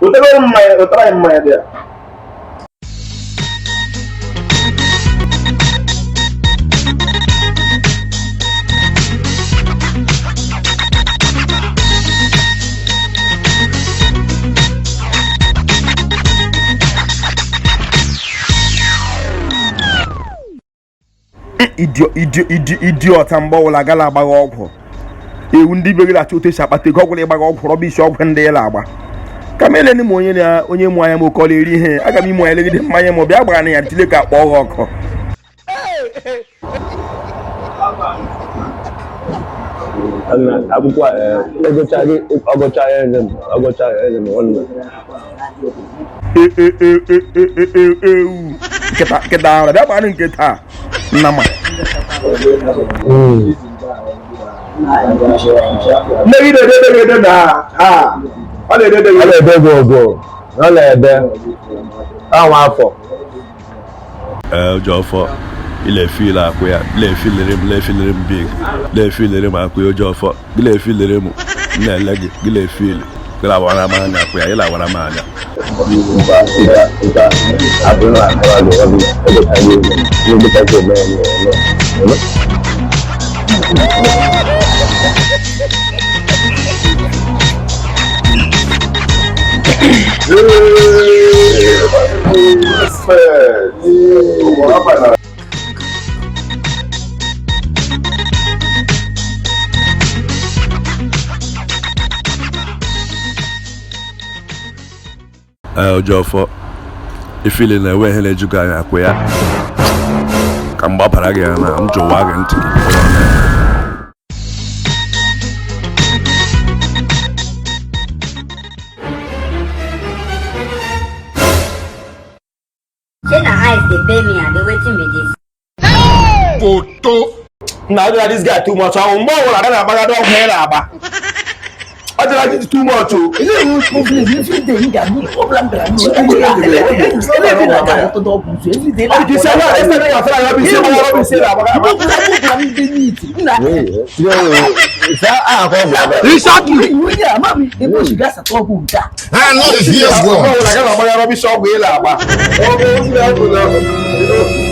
Otra mmanya dị a. Idiot ambawla gala agba ọgwụ. Ewu ndị begala chote shapate ọgwụ ịgba ọgwụ rọbish ọgwụ ndị ịla agba. Kamele ni onye mụ anya m okọla eri ihe aga m ime anya legide mmanya ma bịa gbara na ya ntile ka akpọ ọgụ ọkụ. Akwụkwọ ọgọcha ewu nkịta ahụ bịa gbara nkịta nnama na-ede na ọ na-ede gogo ọ na-ede ọnwa afọ Ojofo ile feel akwa le feel big le feel akwa Ojofo le feel mu na legi le feel la wana ma na akwa ila wana ma na abụrụ akwa lo obi ebe ka ni ka go no Ojofo ifile na we hele juga ya akwa ya ka mgbapara gị na m jụwa gị ntị eyes they pay me and they waiting with this. Photo. Now this guy too much. I'm more than a bag of hair. I like it too much. Exactly.